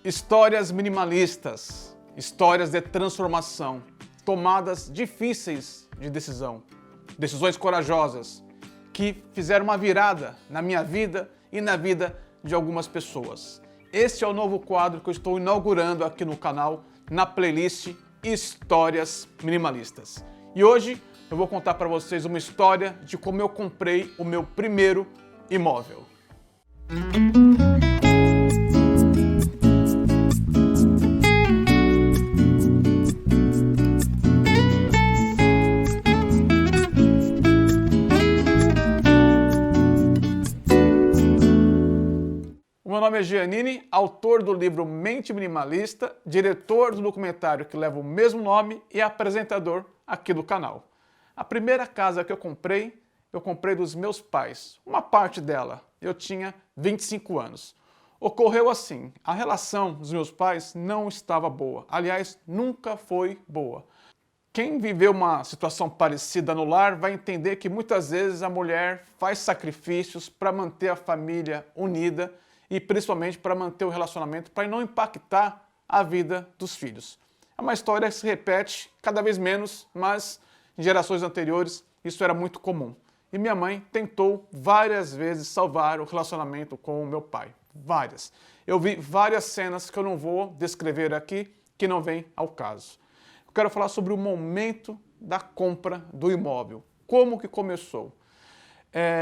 Histórias minimalistas, histórias de transformação, tomadas difíceis de decisão, decisões corajosas que fizeram uma virada na minha vida e na vida de algumas pessoas. Este é o novo quadro que eu estou inaugurando aqui no canal, na playlist Histórias Minimalistas. E hoje eu vou contar para vocês uma história de como eu comprei o meu primeiro imóvel. Meu nome é Giannini, autor do livro Mente Minimalista, diretor do documentário que leva o mesmo nome e apresentador aqui do canal. A primeira casa que eu comprei dos meus pais. Uma parte dela, eu tinha 25 anos. Ocorreu assim, a relação dos meus pais não estava boa. Aliás, nunca foi boa. Quem viveu uma situação parecida no lar vai entender que muitas vezes a mulher faz sacrifícios para manter a família unida e principalmente para manter o relacionamento, para não impactar a vida dos filhos. É uma história que se repete cada vez menos, mas em gerações anteriores isso era muito comum. E minha mãe tentou várias vezes salvar o relacionamento com o meu pai. Várias. Eu vi várias cenas que eu não vou descrever aqui, que não vem ao caso. Eu quero falar sobre o momento da compra do imóvel. Como que começou?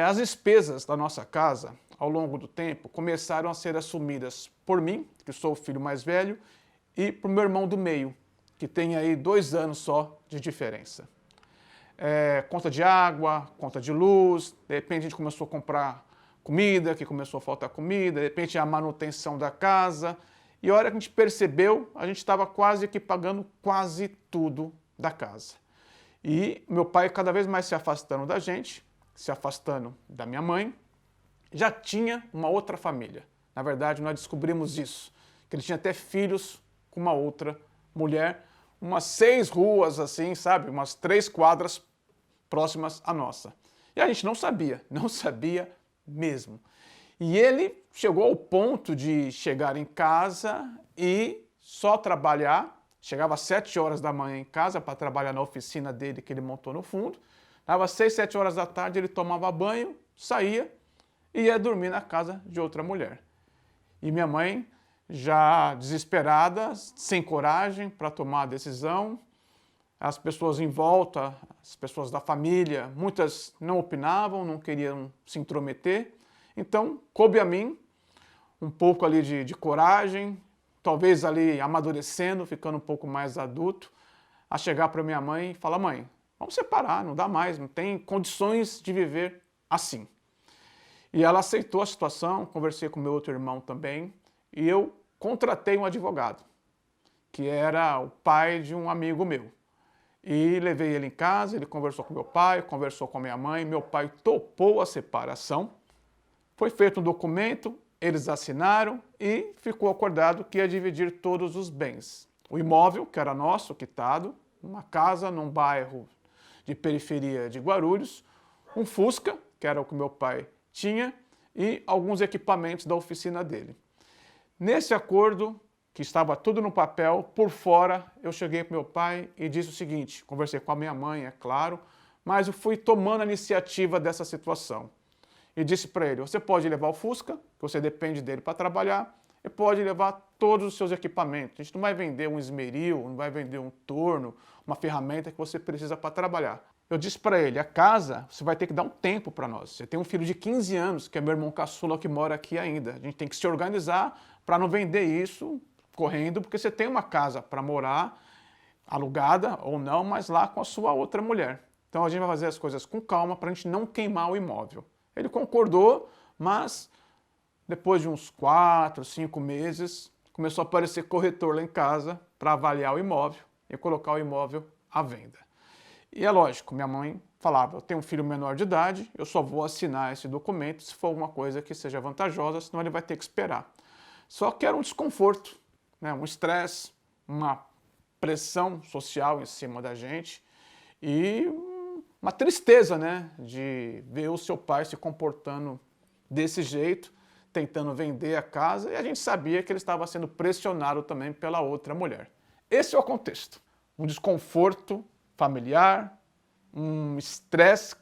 As despesas da nossa casa, ao longo do tempo, começaram a ser assumidas por mim, que sou o filho mais velho, e por meu irmão do meio, que tem aí 2 anos só de diferença. Conta de água, conta de luz, de repente a gente começou a comprar comida, que começou a faltar comida, de repente a manutenção da casa, e a hora que a gente percebeu, a gente estava quase que pagando quase tudo da casa. E meu pai cada vez mais se afastando da gente, se afastando da minha mãe, já tinha uma outra família. Na verdade, nós descobrimos isso, que ele tinha até filhos com uma outra mulher, umas 6 ruas assim, sabe? Umas 3 quadras próximas à nossa. E a gente não sabia mesmo. E ele chegou ao ponto de chegar em casa e só trabalhar, chegava às 7 horas da manhã em casa para trabalhar na oficina dele que ele montou no fundo, dava 6, 7 horas da tarde, ele tomava banho, saía e ia dormir na casa de outra mulher. E minha mãe, já desesperada, sem coragem para tomar a decisão, as pessoas em volta, as pessoas da família, muitas não opinavam, não queriam se intrometer. Então, coube a mim um pouco ali de coragem, talvez ali amadurecendo, ficando um pouco mais adulto, a chegar para minha mãe e falar: mãe, vamos separar, não dá mais, não tem condições de viver assim. E ela aceitou a situação, conversei com meu outro irmão também, e eu contratei um advogado, que era o pai de um amigo meu. E levei ele em casa, ele conversou com meu pai, conversou com a minha mãe, meu pai topou a separação, foi feito um documento, eles assinaram e ficou acordado que ia dividir todos os bens. O imóvel, que era nosso, quitado, uma casa num bairro de periferia de Guarulhos, um Fusca, que era o que meu pai tinha, e alguns equipamentos da oficina dele. Nesse acordo, que estava tudo no papel, por fora, eu cheguei para meu pai e disse o seguinte, conversei com a minha mãe, é claro, mas eu fui tomando a iniciativa dessa situação. E disse para ele: você pode levar o Fusca, que você depende dele para trabalhar, e pode levar todos os seus equipamentos. A gente não vai vender um esmeril, não vai vender um torno, uma ferramenta que você precisa para trabalhar. Eu disse para ele: a casa, você vai ter que dar um tempo para nós. Você tem um filho de 15 anos, que é meu irmão caçula, que mora aqui ainda. A gente tem que se organizar para não vender isso correndo, porque você tem uma casa para morar, alugada ou não, mas lá com a sua outra mulher. Então a gente vai fazer as coisas com calma para a gente não queimar o imóvel. Ele concordou, mas depois de uns 4, 5 meses, começou a aparecer corretor lá em casa para avaliar o imóvel e colocar o imóvel à venda. E é lógico, minha mãe falava: eu tenho um filho menor de idade, eu só vou assinar esse documento se for alguma coisa que seja vantajosa, senão ele vai ter que esperar. Só que era um desconforto, né? Um estresse, uma pressão social em cima da gente e uma tristeza, né, de ver o seu pai se comportando desse jeito, tentando vender a casa e a gente sabia que ele estava sendo pressionado também pela outra mulher. Esse é o contexto. Um desconforto familiar, um estresse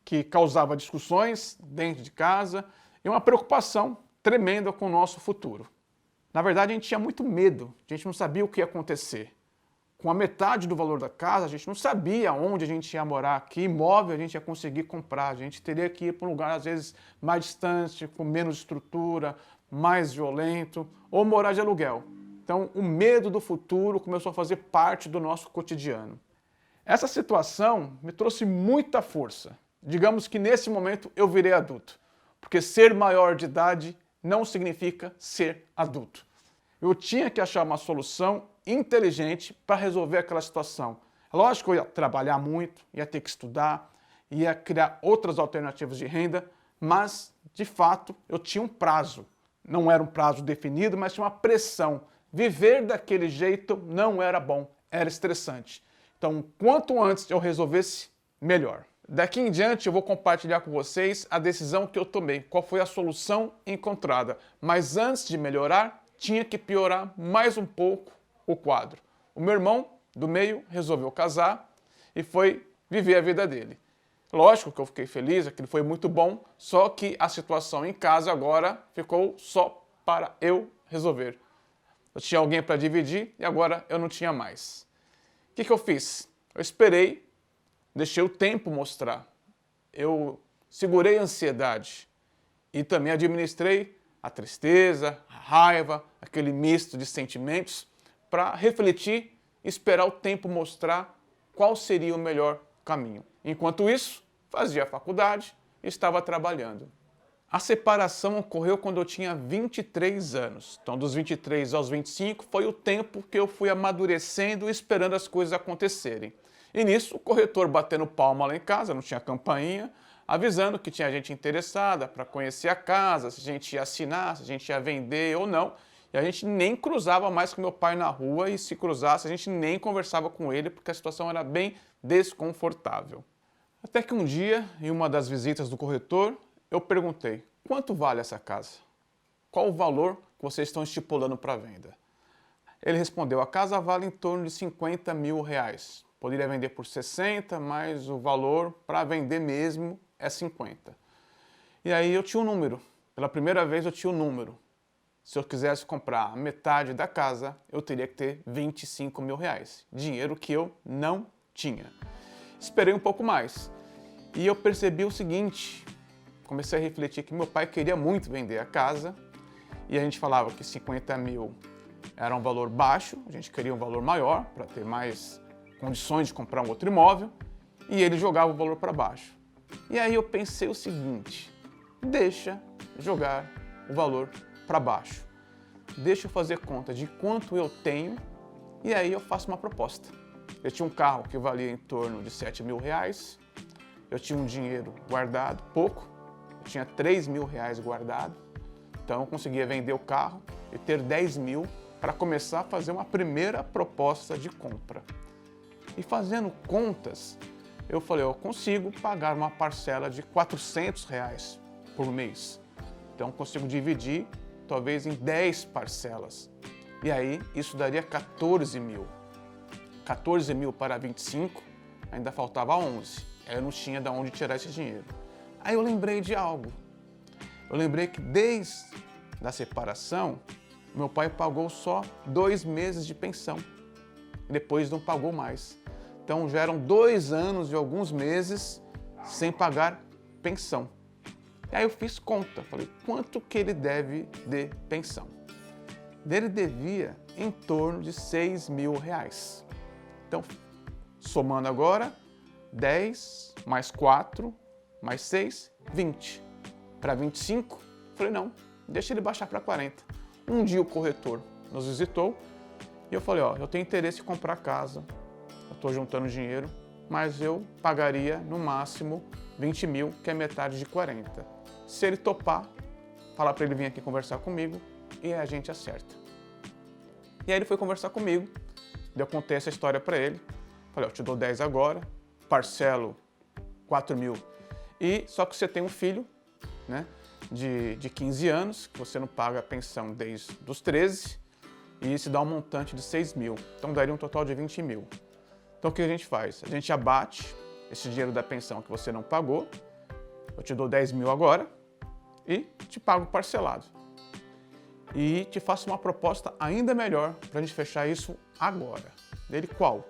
que causava discussões dentro de casa e uma preocupação tremenda com o nosso futuro. Na verdade, a gente tinha muito medo, a gente não sabia o que ia acontecer. Com a metade do valor da casa, a gente não sabia onde a gente ia morar, que imóvel a gente ia conseguir comprar. A gente teria que ir para um lugar, às vezes, mais distante, com menos estrutura, mais violento, ou morar de aluguel. Então, o medo do futuro começou a fazer parte do nosso cotidiano. Essa situação me trouxe muita força. Digamos que nesse momento eu virei adulto, porque ser maior de idade não significa ser adulto. Eu tinha que achar uma solução inteligente para resolver aquela situação. Lógico que eu ia trabalhar muito, ia ter que estudar, ia criar outras alternativas de renda, mas, de fato, eu tinha um prazo. Não era um prazo definido, mas tinha uma pressão. Viver daquele jeito não era bom, era estressante. Então, quanto antes eu resolvesse, melhor. Daqui em diante eu vou compartilhar com vocês a decisão que eu tomei, qual foi a solução encontrada. Mas antes de melhorar, tinha que piorar mais um pouco o quadro. O meu irmão do meio resolveu casar e foi viver a vida dele. Lógico que eu fiquei feliz, aquilo foi muito bom, só que a situação em casa agora ficou só para eu resolver. Eu tinha alguém para dividir e agora eu não tinha mais. O que eu fiz? Eu esperei. Deixei o tempo mostrar. Eu segurei a ansiedade e também administrei a tristeza, a raiva, aquele misto de sentimentos para refletir e esperar o tempo mostrar qual seria o melhor caminho. Enquanto isso, fazia a faculdade e estava trabalhando. A separação ocorreu quando eu tinha 23 anos. Então, dos 23 aos 25 foi o tempo que eu fui amadurecendo e esperando as coisas acontecerem. E nisso, o corretor batendo palma lá em casa, não tinha campainha, avisando que tinha gente interessada para conhecer a casa, se a gente ia assinar, se a gente ia vender ou não. E a gente nem cruzava mais com meu pai na rua e se cruzasse, a gente nem conversava com ele, porque a situação era bem desconfortável. Até que um dia, em uma das visitas do corretor, eu perguntei: quanto vale essa casa? Qual o valor que vocês estão estipulando para venda? Ele respondeu: a casa vale em torno de 50 mil reais. Poderia vender por 60, mas o valor para vender mesmo é 50. E aí eu tinha um número. Pela primeira vez eu tinha um número. Se eu quisesse comprar a metade da casa, eu teria que ter 25 mil reais. Dinheiro que eu não tinha. Esperei um pouco mais. E eu percebi o seguinte. Comecei a refletir que meu pai queria muito vender a casa. E a gente falava que 50 mil era um valor baixo. A gente queria um valor maior para ter mais condições de comprar um outro imóvel, e ele jogava o valor para baixo. E aí eu pensei o seguinte: deixa jogar o valor para baixo. Deixa eu fazer conta de quanto eu tenho e aí eu faço uma proposta. Eu tinha um carro que valia em torno de 7 mil reais, eu tinha um dinheiro guardado, pouco, eu tinha 3 mil reais guardado, então eu conseguia vender o carro e ter 10 mil para começar a fazer uma primeira proposta de compra. E fazendo contas, eu falei, eu consigo pagar uma parcela de 400 reais por mês. Então, eu consigo dividir, talvez, em 10 parcelas. E aí, isso daria 14 mil. 14 mil para 25, ainda faltava 11. Eu não tinha de onde tirar esse dinheiro. Aí eu lembrei de algo. Eu lembrei que desde a separação, meu pai pagou só 2 meses de pensão. Depois não pagou mais. Então já eram 2 anos e alguns meses sem pagar pensão. E aí eu fiz conta, falei, quanto que ele deve de pensão? Ele devia em torno de 6 mil reais. Então, somando agora, 10 mais 4 mais 6, 20. Para 25, falei, não, deixa ele baixar para 40. Um dia o corretor nos visitou e eu falei, ó, eu tenho interesse em comprar casa, eu estou juntando dinheiro, mas eu pagaria no máximo 20 mil, que é metade de 40. Se ele topar, falar para ele vir aqui conversar comigo e a gente acerta. E aí ele foi conversar comigo, eu contei essa história para ele, falei, ó, eu te dou 10 agora, parcelo 4 mil, e só que você tem um filho, né? de 15 anos, que você não paga a pensão desde os 13, e isso dá um montante de 6 mil. Então daria um total de 20 mil. Então o que a gente faz? A gente abate esse dinheiro da pensão que você não pagou, eu te dou 10 mil agora e te pago parcelado. E te faço uma proposta ainda melhor para a gente fechar isso agora. Dele qual?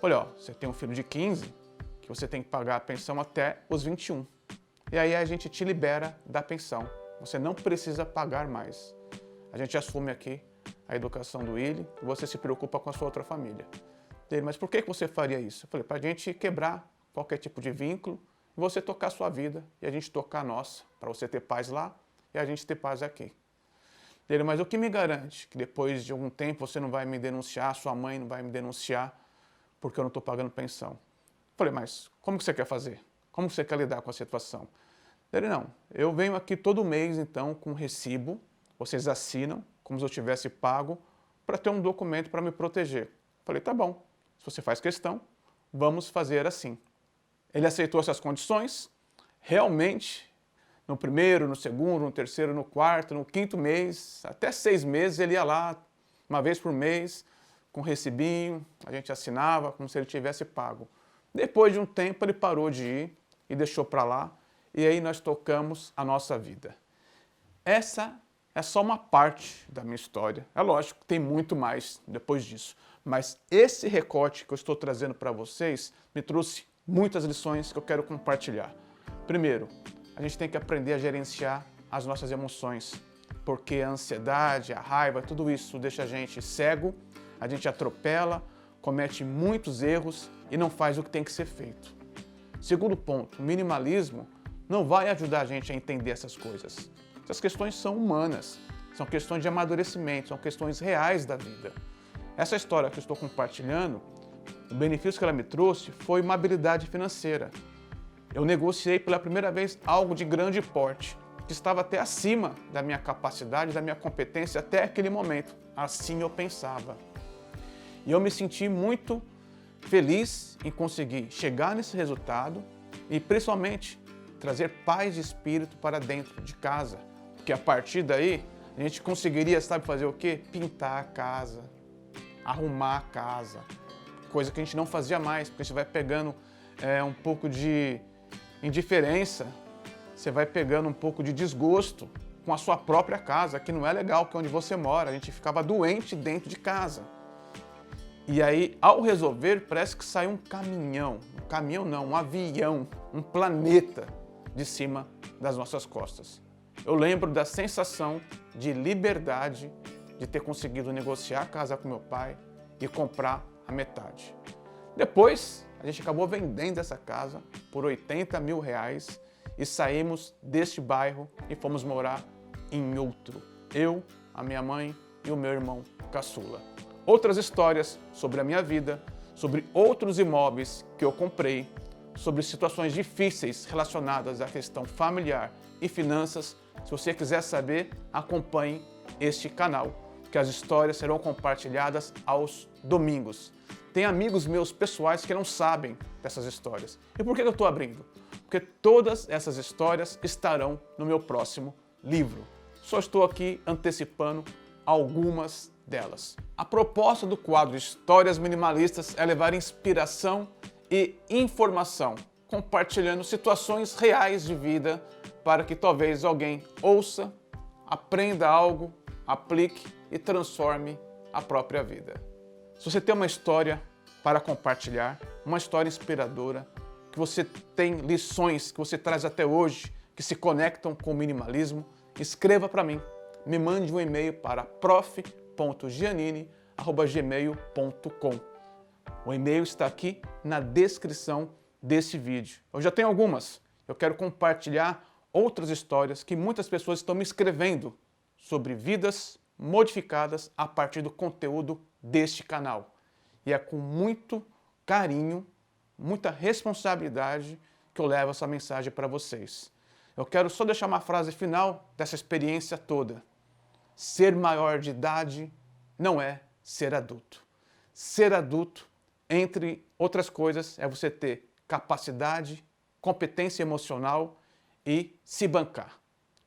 Olha, ó, você tem um filho de 15, que você tem que pagar a pensão até os 21. E aí a gente te libera da pensão. Você não precisa pagar mais. A gente assume aqui a educação do Willi e você se preocupa com a sua outra família. Dele, mas por que você faria isso? Eu falei, para a gente quebrar qualquer tipo de vínculo, você tocar a sua vida e a gente tocar a nossa, para você ter paz lá e a gente ter paz aqui. Dele, mas o que me garante que depois de algum tempo você não vai me denunciar, sua mãe não vai me denunciar porque eu não estou pagando pensão? Eu falei, mas como que você quer fazer? Como você quer lidar com a situação? Ele, não, eu venho aqui todo mês então com recibo, vocês assinam como se eu tivesse pago para ter um documento para me proteger. Eu falei, tá bom, se você faz questão, vamos fazer assim. Ele aceitou essas condições, realmente, no primeiro, no segundo, no terceiro, no quarto, no quinto mês, até 6 meses ele ia lá, uma vez por mês, com recibinho, a gente assinava como se ele tivesse pago. Depois de um tempo ele parou de ir e deixou para lá, e aí nós tocamos a nossa vida. Essa é só uma parte da minha história. É lógico que tem muito mais depois disso, mas esse recorte que eu estou trazendo para vocês me trouxe muitas lições que eu quero compartilhar. Primeiro, a gente tem que aprender a gerenciar as nossas emoções, porque a ansiedade, a raiva, tudo isso deixa a gente cego, a gente atropela, comete muitos erros e não faz o que tem que ser feito. Segundo ponto, o minimalismo não vai ajudar a gente a entender essas coisas. Essas questões são humanas, são questões de amadurecimento, são questões reais da vida. Essa história que eu estou compartilhando, o benefício que ela me trouxe foi uma habilidade financeira. Eu negociei pela primeira vez algo de grande porte, que estava até acima da minha capacidade, da minha competência até aquele momento. Assim eu pensava. E eu me senti muito feliz em conseguir chegar nesse resultado e principalmente trazer paz de espírito para dentro de casa. Porque a partir daí a gente conseguiria, sabe fazer o quê? Pintar a casa, arrumar a casa. Coisa que a gente não fazia mais, porque a gente vai pegando um pouco de indiferença, você vai pegando um pouco de desgosto com a sua própria casa, que não é legal, que é onde você mora. A gente ficava doente dentro de casa. E aí, ao resolver, parece que sai um caminhão não, um avião, um planeta de cima das nossas costas. Eu lembro da sensação de liberdade de ter conseguido negociar a casa com meu pai e comprar a metade. Depois, a gente acabou vendendo essa casa por 80 mil reais e saímos deste bairro e fomos morar em outro. Eu, a minha mãe e o meu irmão caçula. Outras histórias sobre a minha vida, sobre outros imóveis que eu comprei, sobre situações difíceis relacionadas à questão familiar e finanças. Se você quiser saber, acompanhe este canal, que as histórias serão compartilhadas aos domingos. Tem amigos meus pessoais que não sabem dessas histórias. E por que eu estou abrindo? Porque todas essas histórias estarão no meu próximo livro. Só estou aqui antecipando algumas delas. A proposta do quadro Histórias Minimalistas é levar inspiração e informação, compartilhando situações reais de vida para que talvez alguém ouça, aprenda algo, aplique e transforme a própria vida. Se você tem uma história para compartilhar, uma história inspiradora, que você tem lições que você traz até hoje, que se conectam com o minimalismo, escreva para mim. Me mande um e-mail para prof.giannini@gmail.com. O e-mail está aqui na descrição desse vídeo. Eu já tenho algumas. Eu quero compartilhar outras histórias que muitas pessoas estão me escrevendo sobre vidas modificadas a partir do conteúdo deste canal. E é com muito carinho, muita responsabilidade que eu levo essa mensagem para vocês. Eu quero só deixar uma frase final dessa experiência toda. Ser maior de idade não é ser adulto. Ser adulto, entre outras coisas, é você ter capacidade, competência emocional e se bancar.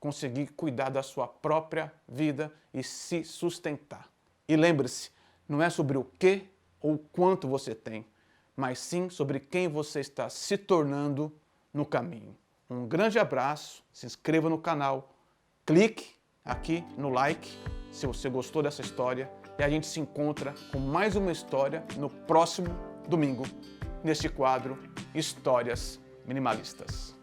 conseguir cuidar da sua própria vida e se sustentar. E lembre-se, não é sobre o que ou quanto você tem, mas sim sobre quem você está se tornando no caminho. Um grande abraço, se inscreva no canal, clique aqui no like se você gostou dessa história e a gente se encontra com mais uma história no próximo domingo, neste quadro Histórias Minimalistas.